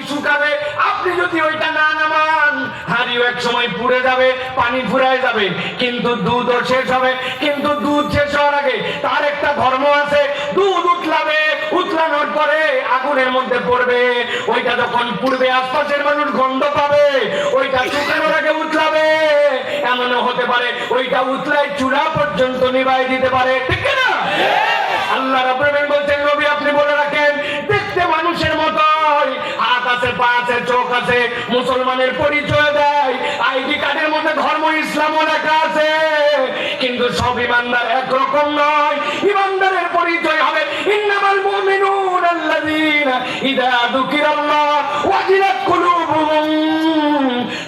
শুকাবে, আপনি যদি ওইটা না নামান হাড়িও এক সময় পুড়ে যাবে, পানি ফুরায় যাবে, কিন্তু দুধও শেষ হবে। কিন্তু দুধ শেষ হওয়ার আগে তার একটা ধর্ম আছে, দুধ উতলাবে, উতলানোর পরে আগুনের মধ্যে পড়বে, ওইটা যখন পুড়বে আশপাশের মানুষ গন্ধ পাবে, ওইটা শুকানোর আগে উতলাবে, এমনও হতে পারে ওইটা উতলায় চূড়া পর্যন্ত নিভাই দিতে পারে, ঠিক না? আল্লাহ রাব্বুল আলামিন বলছেন, নবী আপনি বলে রাখেন, দেখতে মানুষের মতোই, হাত আছে, পা আছে, চোখ আছে, মুসলমানের পরিচয় দেয়, আইডি কার্ডের মধ্যে ধর্ম ইসলামও লেখা আছে, কিন্তু সব ইমানদার একরকম নয়। ইমানদারের পরিচয় হবে ইন্নামাল মুমিনুনা আল্লাযীনা ইযা যুকিরাল্লাহ ওয়াজিলাত কুলুবুহুম।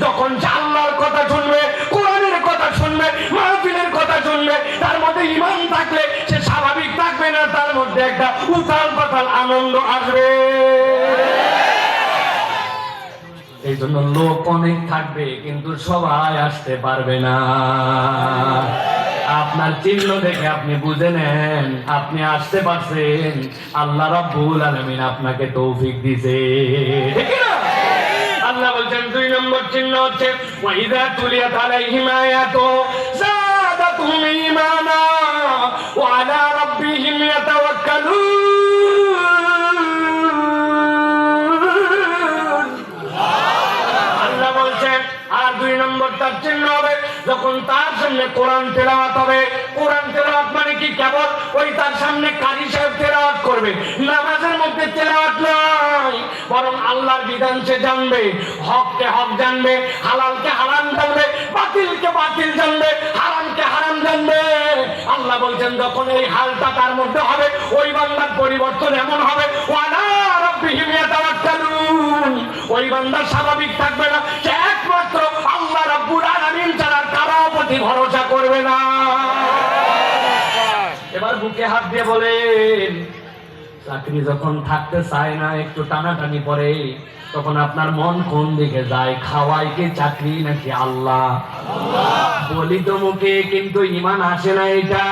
যখন আল্লাহর কথা শুনবে, কোরআনের কথা শুনবে, মাহফিলের কথা শুনবে, তার মধ্যে ঈমান থাকলে সে স্বাভাবিক থাকবে না, তার মধ্যে একটা উথাল পাথাল আনন্দ আসবে। এই জন্য লোক অনেক থাকবে, কিন্তু সবাই আসতে পারবে না। আপনার চিহ্ন দেখে আপনি বুঝে নেন আপনি আসতে পারছেন, আল্লাহ রাব্বুল আলামিন আপনাকে তৌফিক দিয়েছে, ঠিক না? আল্লাহ বলছেন 2 নম্বর চিহ্ন হচ্ছে ওয়াইদা তুলিয়াত আলাইহিম আয়াতু যাদাতুহুম ঈমানা ওয়া আলা রাব্বিহিম ইয়াতাওয়াক্কালুন। আল্লাহ বলছেন আর 2 নম্বর তার চিহ্ন হবে যখন তার সামনে কোরআন তেলাওয়াত হবে। কোরআন তেলাওয়াত মানে কি? কেবল ওই তার সামনে কারি সাহেব তেলাওয়াত করবে, নামাজের মধ্যে তেলাওয়াত নয়, বরং আল্লাহর বিধান সে জানবে, হককে হক জানবে, হালালকে হারাম জানবে, বাতিলকে বাতিল জানবে, হারামকে হারাম জানবে। আল্লাহ বলছেন যখন এই হালটা তার মধ্যে হবে, ওই বান্দার পরিবর্তন এমন হবে ওয়ালা রাব্বিহিম ইয়াতাওয়াক্কালুন। ওই বান্দা স্বাভাবিক থাকবে না, সে একমাত্র আল্লাহ রাব্বুল আলামিন ছাড়া কারো প্রতি ভরসা করবে না। এবার বুকে হাত দিয়ে বলেন, চাকরি যখন থাকতে চায় না, একটু টানাটানি পড়ে, তখন আপনার মন কোন দিকে যায়? খাওয়াই কি চাকরি নাকি আল্লাহ? বলি তো মুখে, কিন্তু ঈমান আসে না। এটা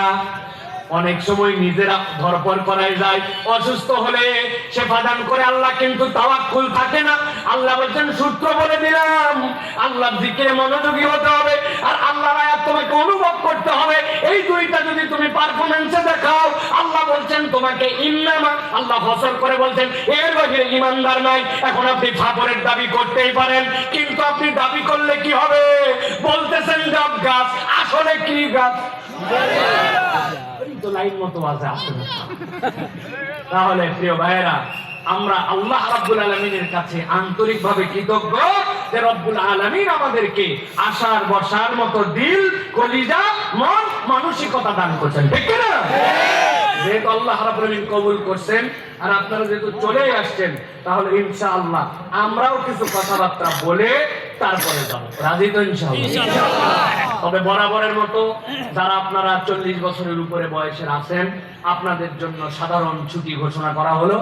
অনেক সময় নিজেরা ধরপড় করাই যায়, অসুস্থ হলে শেফা দান করে আল্লাহ, কিন্তু তাওয়াক্কুল থাকে না। আল্লাহ বলছেন সূত্র বলে দিলাম, আল্লাহর জিকিরে মনোযোগী হতে হবে আর আল্লাহর আয়াত তোমাকে অনুভব করতে হবে। এই দুইটা যদি তুমি পারফরম্যান্সে দেখাও, আল্লাহ বলছেন তোমাকে ইন্নামা, আল্লাহ ফসল করে বলছেন এর বাইরে ঈমানদার নাই। এখন আপনি ফাপরের দাবি করতেই পারেন, কিন্তু আপনি দাবি করলে কি হবে? বলতেছেন ডাব গাছ, আসলে কি গাছ? তো লাইন মতো আছে আসলে। তাহলে প্রিয় ভাইয়েরা, আমরা আল্লাহ রাব্বুল আলামিনের কাছে আন্তরিকভাবে কৃতজ্ঞ যে রব্বুল আলামিন আমাদেরকে আশার বসার মতো দিল, কলিজা, মন, মানসিকতা দান করছেন, ঠিক না? যেহেতু আল্লাহ রাব্বুল আলামিন কবুল করছেন আর আপনারা যেহেতু চলে আসছেন, তাহলে ইনশাআল্লাহ আমরাও কিছু কথাবার্তা বলে তারপরে যাব। রাজি তো ইনশাআল্লাহ? তবে বরাবরের মতো যারা আপনারা 40 বছরের উপরে বয়সের আছেন, আপনাদের জন্য সাধারণ ছুটি ঘোষণা করা হলো।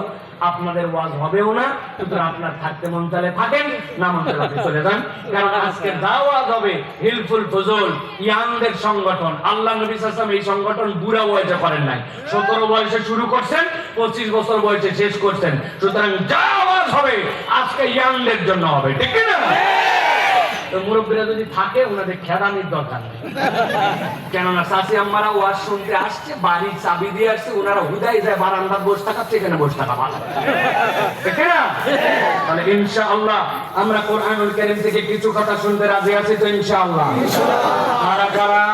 আপনাদের ওয়াজ হবেও না, সুতরাং আপনার থাকতে মন চাইলে থাকেন, না মন চাইলে চলে যান। কারণ আজকে যা ওয়াজ হবে হিলফুল ফজল ইয়াংদের সংগঠন। আল্লাহ নবী সাল্লাল্লাহু আলাইহি ওয়াসাল্লাম এই সংগঠন বুড়া বয়সে করেন নাই, 17 বয়সে শুরু করছেন, 25 বছর বয়সে শেষ করছেন। সুতরাং যা ওয়াজ হবে আজকে ইয়াংদের জন্য হবে, ঠিক না? তো মুরব্বীরা যদি থাকে, ওনাদের খেদানির দরকার নেই, কেননা চাচি আম্মারা ওয়াজ শুনতে আসছে, বাড়ির চাবি দিয়ে আসছে, ওনারা হুদাই যায় বারান্দার বসে থাকাচ্ছে, এখানে বসে থাকা ভালো, ঠিক না? তাহলে ইনশাআল্লাহ আমরা কোরআনুল কারীম থেকে কিছু কথা শুনতে রাজি আছি তো ইনশাআল্লাহ? কারা কারা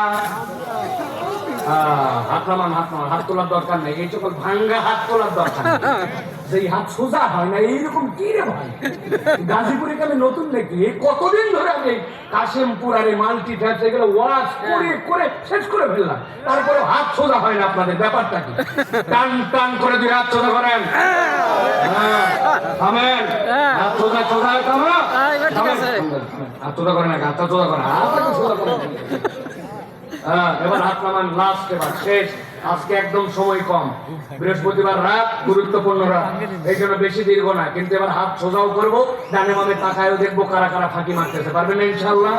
হাত নামান, হাত তোলার দরকার নেই, এই সকল ভাঙ্গা হাত তোলার দরকার নেই। যেই হাত সোজা হয় না, এইরকম কি রে ভাই? গাজীপুরে আমি নতুন দেখি, এই কতদিন ধরে আমি কাশিমপুর আর এই মাল্টি ট্যাক্স এগুলো ওয়াজ করে করে শেষ করে ফেললাম, তারপরে হাত সোজা হয় না। আপনাদের ব্যাপারটা কি? টান টান করে 2 হাত সোজা করেন, থামেন, হাত সোজা সোজা থামা, হাত সোজা করে না, হাত সোজা করে, হাত সোজা করে। এবার হাত নামান, লাস্ট, এবার শেষ। আজকে একদম সময় কম, বৃহস্পতিবার রাত, গুরুত্বপূর্ণ রাত, এই জন্য বেশি দীর্ঘ না, কিন্তু এবার হাত সোজাও করবো, ডানে বামে তাকায়ও দেখবো কারা কারা ফাঁকি মারতেছে। পারবেন না ইনশাআল্লাহ?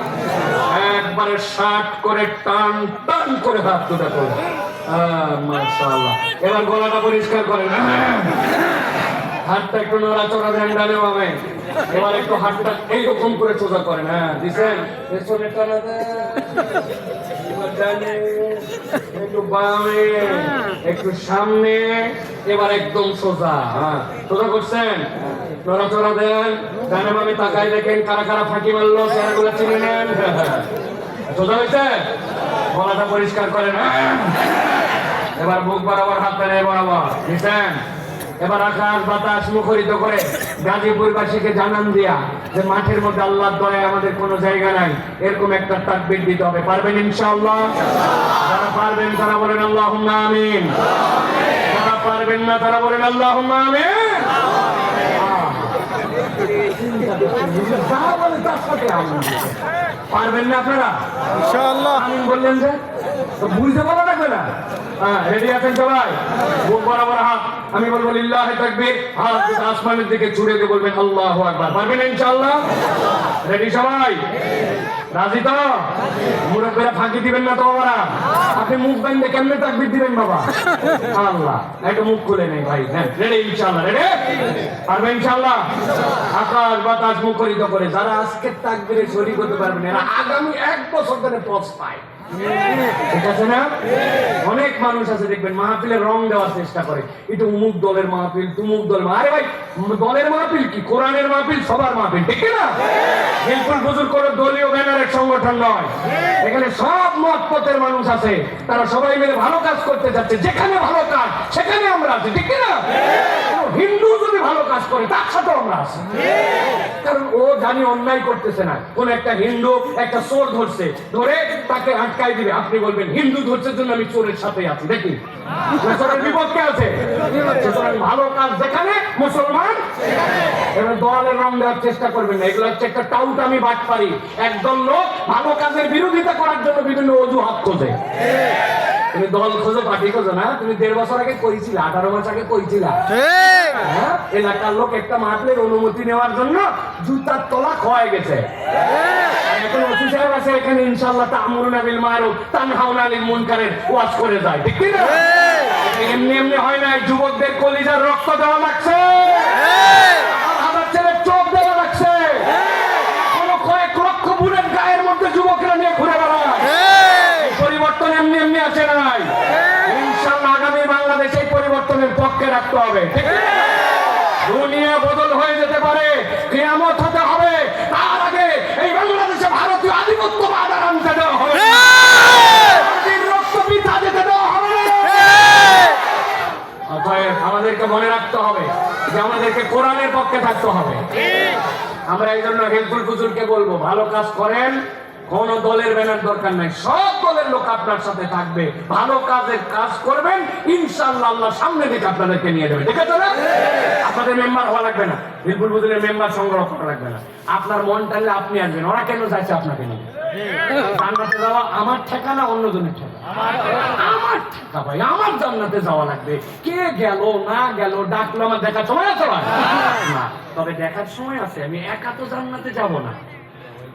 একবারে শার্ট করে টান টান করে হাত দুটা করবো। মাশাআল্লাহ। এবার গলাটা পরিষ্কার করেন, হাতটা একটু নড়াচড়া দেন ডানে বামে। এবার একটু হাতটা এইরকম করে সোজা করেন। হ্যাঁ দিচ্ছেন, পেছনে টানা দেন, এবার ডানে, একটু বামে, একটু সামনে, এবার একদম সোজা। হ্যাঁ সোজা করছেন, নড়াচড়া দেন, ডানে বামে তাকায় দেখেন কারা কারা ফাঁকি মারলো, চেহারাগুলো চিনে নেন। সোজা হয়েছে, গলাটা পরিষ্কার করেন। এবার বুক বরাবর হাত দেন, বরাবর দিচ্ছেন। এবার আকাশ বাতাস মুখরিত করে গাজীপুরবাসীকে জানান দিয়া যে মাঠের মধ্যে আল্লাহর দয়ায় আমাদের কোনো জায়গা নাই, এরকম একটা তাকবীর দিতে হবে। পারবেন ইনশাআল্লাহ? যারা পারবেন তারা বলেন আল্লাহুম্মা আমিন, যারা পারবেন না তারা বলেন আল্লাহুম্মা আমিন। পারবেন না আপনারা ইনশাআল্লাহ আমিন বললেন যে তো বুঝতে পারা লাগবে না। হ্যাঁ রেডি আছেন সবাই? বুক বরাবর হাত, আমি বলবো লিল্লাহি তাকবীর, হাত আসমানের দিকে ছুড়ে দিয়ে বলবেন আল্লাহু আকবার। পারবেন ইনশাআল্লাহ? রেডি সবাই? রাজি তো? মুরব্বীরা ফাঁকি দিবেন না তো বাবারা? আপনি মুখ বান্ধে কেমনে তাকবীর দিবেন বাবা? আল্লাহ একটু মুখ খুলে নেই ভাই। হ্যাঁ রেডি ইনশাআল্লাহ? রেডি? পারবেন ইনশাআল্লাহ? আকাশ বাতাস মুখরিত করে যারা আজকে তাকবীরে শরীক হতে পারবেন এরা আগামী 1 বছর ধরে পস্তায়। ঠিক আছে না? অনেক মানুষ আছে দেখবেন মাহফিলের রং দেওয়ার চেষ্টা করে, একটু অমুক দলের মাহফিল, তুমুক দলের। আরে ভাই দলের মাহফিল কি, কোরআনের মাহফিল সবার মাহফিল, ঠিক না? হিলফুল ফুজুল করে দলীয় ব্যানারের সংগঠন নয়, এখানে সব মত পথের মানুষ আছে, তারা সবাই মিলে ভালো কাজ করতে যাচ্ছে। যেখানে ভালো কাজ সেখানে আমরা আছি, ঠিক না? হিন্দু যদি ভালো কাজ করে তার সাথে আমরা আছি, কারণ ও জানি অন্যায় করতেছে না। কোন একটা হিন্দু একটা চোর ধরছে, ধরে তাকে আটকাই দিবে, আপনি বলবেন হিন্দু ধরছে জন্য আমি চোরের সাথে আছি, দেখি চোরের বিপক্ষে আছে। সুতরাং ভালো কাজ যেখানে মুসলমান, এবার দলের রং দেওয়ার চেষ্টা করবেন না। এগুলো হচ্ছে একটা টাউটামি বাটপারি। একদল লোক ভালো কাজের বিরোধিতা করার জন্য বিভিন্ন অজুহাত খোঁজে। তুমি দল খোঁজো, পার্টি খোঁজো না? তুমি 1.5 বছর আগে কইছিলা, 18 মাস আগে কইছিলা। এলাকার লোক একটা মাহফিলের অনুমতি নেওয়ার জন্য জুতার তলা ক্ষয়ে গেছে। এখন ওসি সাহেব আছে এখানে ইনশাআল্লাহ তা'মুরুনা বিল মারুফ তানহাউনা আনিল মুনকারের ওয়াজ করে যায়, ঠিক না? এমনি এমনি হয় না, যুবকদের কলিজার রক্ত দেওয়া লাগছে, আমার ছেলের চোখ দেওয়া লাগছে। কোনো কয়েক লক্ষ বুলেট গায়ের মধ্যে যুবকরা নিয়ে ঘুরে বেড়ায়। পরিবর্তন এমনি এমনি আসে নাই। ইনশাআল্লাহ আগামী বাংলাদেশে পরিবর্তনের পক্ষে রাখতে হবে, ঠিক না? দুনিয়া বদল হয়ে যেতে পারে, কিয়ামত হতে হবে, তার আগে এই বাংলাদেশে ভারতীয় আধিপত্যবাদ আর আনতে দেওয়া হবে, রক্ত পিতা যেতে দেওয়া হবে। অতএব আমাদেরকে মনে রাখতে হবে যে আমাদেরকে কোরআনের পক্ষে থাকতে হবে। আমরা এই জন্য হিলফুল ফুজুলকে বলবো ভালো কাজ করেন, কোন দলের ব্যানার দরকার নাই, সব দলের লোক আপনার সাথে থাকবে। ভালো কাজের কাজ করবেন, ইনশাআল্লাহ আল্লাহ সামনে দিকে আপনাদেরকে নিয়ে যাবে, ঠিক আছে না? আপনাদের মেম্বার হওয়া লাগবে না, হিলফুল ফুজুলের মেম্বার সংগ্রহ করা লাগবে না। আপনার মন টানলে আপনি আসবেন, ওরা কেন যাচ্ছে আপনাকে নিয়ে? জান্নাতে যাওয়া আমার ঠেকা না অন্যজনের ঠেকা? আমার ঠেকা ভাই, আমার জান্নাতে যাওয়া লাগবে। কে গেল না গেল ডাকলো, আমার দেখার সময় আছে না? তবে দেখার সময় আছে। আমি একা তো জান্নাতে যাব না,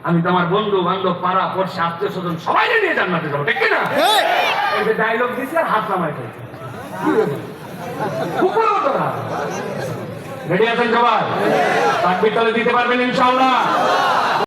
আমি তো আমার বন্ধু বান্ধব পাড়া পড়শি আত্মীয় স্বজন সবাই নিয়ে জান্নাতে যাবো, ঠিক না? এই যে ডায়লগ দিচ্ছে আর হাত নামায় ফেলছে। রেডি আছেন সবাই? তাকবীর তাহলে দিতে পারবেন ইনশাআল্লাহ?